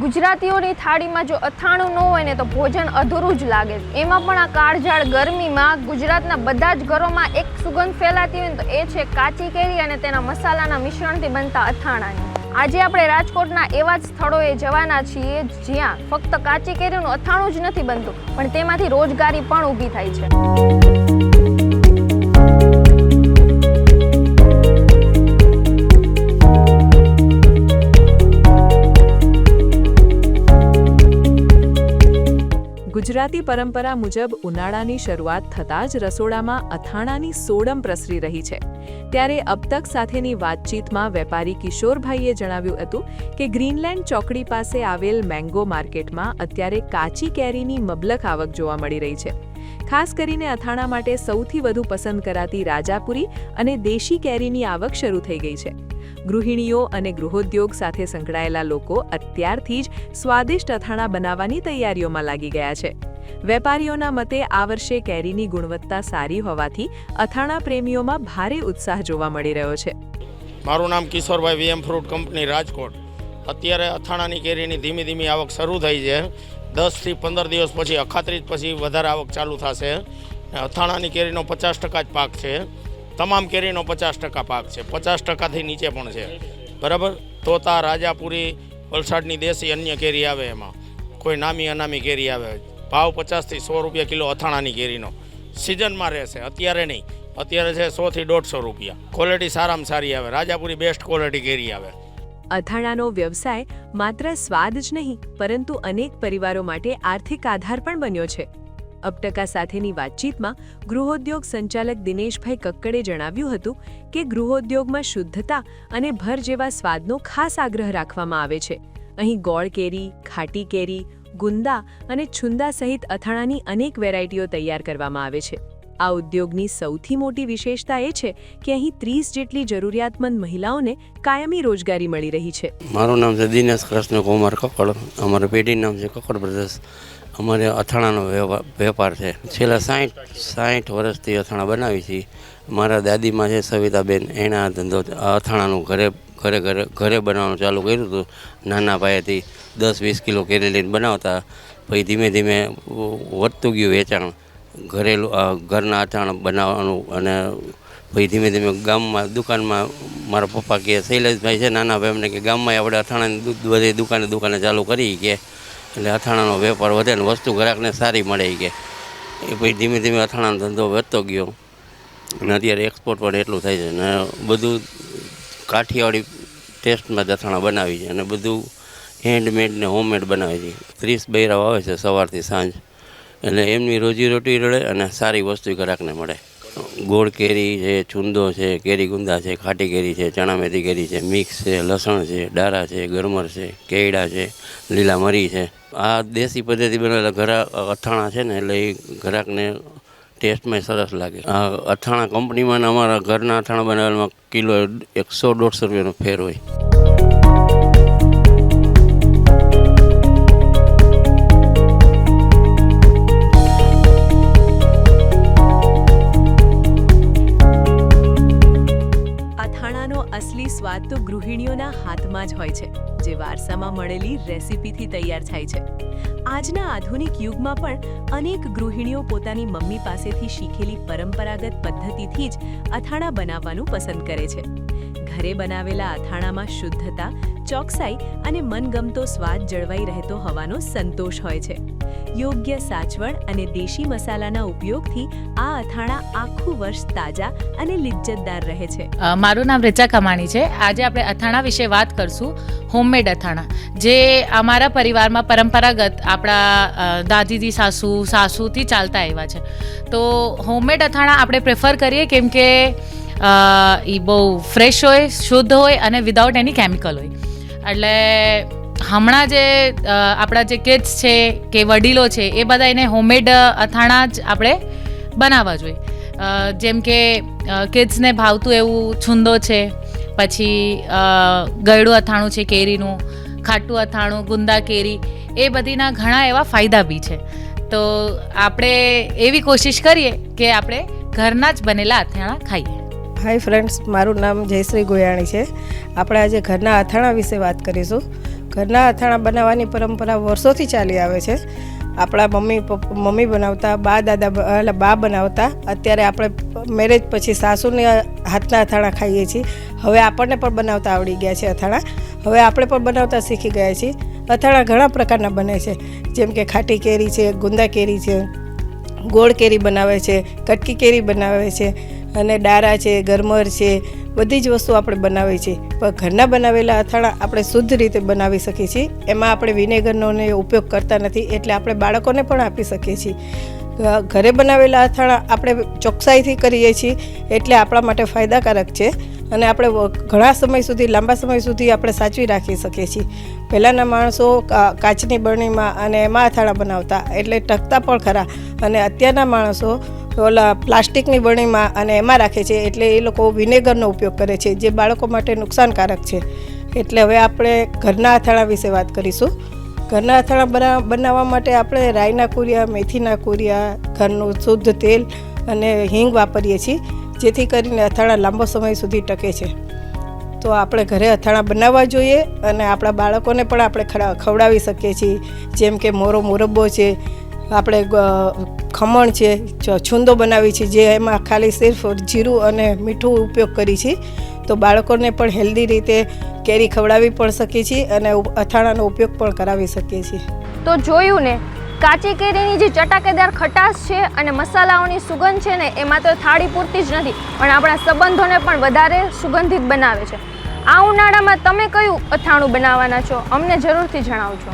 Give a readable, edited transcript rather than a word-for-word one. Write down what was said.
ગુજરાતીઓની થાળીમાં જો અથાણું ન હોય ને તો ભોજન અધૂરું જ લાગે. એમાં પણ આ કાળઝાળ ગરમીમાં ગુજરાતના બધા જ ઘરોમાં એક સુગંધ ફેલાતી હોય ને તો એ છે કાચી કેરી અને તેના મસાલાના મિશ્રણથી બનતા અથાણાની. આજે આપણે રાજકોટના એવા જ સ્થળોએ જવાના છીએ જ્યાં ફક્ત કાચી કેરીનું અથાણું જ નથી બનતું પણ તેમાંથી રોજગારી પણ ઊભી થાય છે. ગુજરાતી પરંપરા મુજબ ઉનાળાની શરૂઆત થતાં જ રસોડામાં અથાણાની સોડમ પ્રસરી રહી છે. ત્યારે અબતક સાથેની વાતચીતમાં વેપારી કિશોરભાઈએ જણાવ્યું હતું કે ગ્રીનલેન્ડ ચોકડી પાસે આવેલ મેંગો માર્કેટમાં અત્યારે કાચી કેરીની મબલખ આવક જોવા મળી રહી છે. ખાસ કરીને અથાણા માટે સૌથી વધુ પસંદ કરાતી રાજાપુરી અને દેશી કેરીની આવક શરૂ થઈ ગઈ છે. ગૃહિણીઓ અને ગૃહોદ્યોગ સાથે સંકળાયેલા લોકો અત્યારથી જ સ્વાદિષ્ટ અથાણા બનાવવાની તૈયારીઓમાં લાગી ગયા છે. વેપારીઓના મતે આ વર્ષે કેરીની ગુણવત્તા સારી હોવાથી અથાણા પ્રેમીઓમાં ભારે ઉત્સાહ જોવા મળી રહ્યો છે. મારું નામ Kishorbhai VM fruit company Rajkot. અત્યારે અથાણાની કેરીની ધીમી ધીમી આવક શરૂ થઈ છે. 10 થી 15 દિવસ પછી અખાત્રીજ પછી વધારે આવક ચાલુ થશે. અથાણાની કેરીનો 50% જ પાક છે. તમામ કેરીનો 50% પાક છે. 50%થી નીચે પણ છે. બરાબર. તોતા, રાજાપુરી, વલસાડની દેશી અન્ય કેરી આવે, એમાં કોઈ નામી અનામી કેરી આવે. ભાવ 50 થી 100 રૂપિયા કિલો અથાણાની કેરીનો સિઝનમાં રહેશે. અત્યારે નહીં, અત્યારે છે 100 થી 150 રૂપિયા. ક્વોલિટી સારામાં સારી આવે. રાજાપુરી બેસ્ટ ક્વોલિટી કેરી આવે. અથાણાનો વ્યવસાય માત્ર સ્વાદ જ નહીં પરંતુ અનેક પરિવારો માટે આર્થિક આધાર પણ બન્યો છે. અબટકા સાથેની વાતચીતમાં ગૃહોદ્યોગ સંચાલક દિનેશભાઈ કક્કડે જણાવ્યું હતું કે ગૃહોદ્યોગમાં શુદ્ધતા અને ભર જેવા સ્વાદનો ખાસ આગ્રહ રાખવામાં આવે છે. અહીં ગોળ કેરી, ખાટી કેરી, ગુંદા અને છુંદા સહિત અથાણાની અનેક વેરાયટીઓ તૈયાર કરવામાં આવે છે. આ ઉદ્યોગની સૌથી મોટી વિશેષતા એ છે કે અહીં 30 જેટલી જરૂરિયાતમંદ મહિલાઓને કાયમી રોજગારી મળી રહી છે. મારું નામ છે દિનેશ કૃષ્ણ કુમાર કક્કડ. અમારું પેઢીનું નામ છે કક્કડ બ્રધર્સ. અમારે અથાણાનો વેપાર છે. છેલ્લા 60 વર્ષથી અથાણા બનાવી છીએ. મારા દાદીમાં છે સવિતાબેન, એણે આ ધંધો અથાણાનું ઘરે બનાવવાનું ચાલુ કર્યું હતું. નાના પાયેથી 10-20 કિલો કેરી લઈને બનાવતા. પછી ધીમે ધીમે વધતું ગયું વેચાણ. ઘરના અથાણા બનાવવાનું અને પછી ધીમે ધીમે ગામમાં દુકાનમાં મારા પપ્પા કહે શૈલેષભાઈ છે નાના ભાઈ અમને કે ગામમાં આપણે અથાણાની બધી દુકાને ચાલુ કરી કે એટલે અથાણાનો વેપાર વધે ને વસ્તુ ગ્રાહકને સારી મળે કે એ પછી ધીમે ધીમે અથાણાનો ધંધો વધતો ગયો અને અત્યારે એક્સપોર્ટ પણ એટલું થાય છે ને બધું કાઠિયાવાડી ટેસ્ટમાં જ અથાણા બનાવી છે અને બધું હેન્ડમેડ ને હોમમેડ બનાવે છે. 30 બૈરાઓ આવે છે સવારથી સાંજ, એટલે એમની રોજીરોટી રડે અને સારી વસ્તુ ગ્રાહકને મળે. ગોળ કેરી છે, ચુંદો છે, કેરી ગુંદા છે, ખાટી કેરી છે, ચણા મેથી કેરી છે, મિક્સ છે, લસણ છે, ડારા છે, ગરમર છે, કેળા છે, લીલા મરી છે. આ દેશી પદ્ધતિ બનેલા ઘરા અથાણા છે ને એટલે એ ગ્રાહકને ટેસ્ટમાં સરસ લાગે. આ અથાણા કંપનીમાં અમારા ઘરના અથાણા બનાવેલામાં કિલો 100-150 રૂપિયાનો ફેર હોય. અસલી સ્વાદ તો ગૃહિણીઓના હાથમાં જ હોય છે, જે વારસામાં મળેલી રેસીપીથી તૈયાર થાય છે. આજના આધુનિક યુગમાં પણ અનેક ગૃહિણીઓ પોતાની મમ્મી પાસેથી શીખેલી પરંપરાગત પદ્ધતિથી જ અથાણા બનાવવાનું પસંદ કરે છે. ઘરે બનાવેલા અથાણામાં શુદ્ધતા, ચોકસાઈ અને મનગમતો સ્વાદ જળવાઈ રહેતો હોવાનો સંતોષ હોય છે. યોગ્ય સાચવણ અને દેશી મસાલાના ઉપયોગથી આ અથાણા આખું વર્ષ તાજા અને લિજ્જતદાર રહે છે. મારું નામ રીચા કમાણી છે. આજે આપણે અથાણા વિશે વાત કરશું. હોમમેડ અથાણા જે અમારા પરિવારમાં પરંપરાગત આપણા દાદીજી સાસુથી ચાલતા આવ્યા છે. તો હોમમેડ અથાણા આપણે પ્રેફર કરીએ કેમ કે એ બહુ ફ્રેશ હોય, શુદ્ધ હોય અને વિધાઉટ એની કેમિકલ હોય. એટલે હમણાં જે આપણા જે કિડ્સ છે કે વડીલો છે એ બધા એને હોમમેડ અથાણા જ આપણે બનાવવા જોઈએ. જેમ કે કિડ્સને ભાવતું એવું છુંદો છે, પછી ગળ્યું અથાણું છે કેરીનું, ખાટું અથાણું, ગુંદા કેરી, એ બધીના ઘણા એવા ફાયદા બી છે. તો આપણે એવી કોશિશ કરીએ કે આપણે ઘરના જ બનેલા અથાણા ખાઈએ. હાય ફ્રેન્ડ્સ, મારું નામ જયશ્રી ગોયાણી છે. આપણે આજે ઘરના અથાણા વિશે વાત કરીશું. ઘરના અથાણા બનાવવાની પરંપરા વર્ષોથી ચાલી આવે છે. આપણા મમ્મી બનાવતા, બા બનાવતા. અત્યારે આપણે મેરેજ પછી સાસુને હાથના અથાણા ખાઈએ છીએ. હવે આપણને પણ બનાવતા આવડી ગયા છે અથાણા. હવે આપણે પણ બનાવતા શીખી ગયા છીએ. અથાણા ઘણા પ્રકારના બને છે, જેમ કે ખાટી કેરી છે, ગુંદા કેરી છે, ગોળ કેરી બનાવે છે, કટકી કેરી બનાવે છે, અને ડારા છે, ગરમર છે, બધી જ વસ્તુ આપણે બનાવીએ છીએ. પણ ઘરના બનાવેલા અથાણા આપણે શુદ્ધ રીતે બનાવી શકીએ છીએ. એમાં આપણે વિનેગરનો ઉપયોગ કરતા નથી, એટલે આપણે બાળકોને પણ આપી શકીએ છીએ. ઘરે બનાવેલા અથાણા આપણે ચોકસાઈથી કરીએ છીએ, એટલે આપણા માટે ફાયદાકારક છે, અને આપણે ઘણા સમય સુધી, લાંબા સમય સુધી આપણે સાચવી રાખી શકીએ છીએ. પહેલાંના માણસો કાચની બરણીમાં અને એમાં અથાણા બનાવતા, એટલે ટકતા પણ ખરા. અને અત્યારના માણસો ઓલા પ્લાસ્ટિકની બરણીમાં અને એમાં રાખે છે, એટલે એ લોકો વિનેગરનો ઉપયોગ કરે છે, જે બાળકો માટે નુકસાનકારક છે. એટલે હવે આપણે ઘરના અથાણા વિશે વાત કરીશું. ઘરના અથાણા બનાવવા માટે આપણે રાઈના કુરિયા, મેથીના કુરિયા, ઘરનું શુદ્ધ તેલ અને હિંગ વાપરીએ છીએ, જેથી કરીને અથાણા લાંબો સમય સુધી ટકે છે. તો આપણે ઘરે અથાણા બનાવવા જોઈએ, અને આપણા બાળકોને પણ આપણે ખવડાવી શકીએ છીએ. જેમ કે મુરબ્બો છે, આપણે ખમણ છે, છુંદો બનાવી છે, જે એમાં ખાલી સિર્ફ જીરું અને મીઠું ઉપયોગ કરી છે. તો બાળકોને પણ હેલ્ધી રીતે કેરી ખવડાવી પણ શકીએ છીએ, અને અથાણાનો ઉપયોગ પણ કરાવી શકીએ છીએ. તો જોયું ને, કાચી કેરીની જે ચટાકેદાર ખટાશ છે અને મસાલાઓની સુગંધ છે ને, એમાં તો થાળી પૂરતી જ નથી, પણ આપણા સંબંધોને પણ વધારે સુગંધિત બનાવે છે. આ ઉનાળામાં તમે કયું અથાણું બનાવવાના છો? અમને જરૂરથી જણાવજો.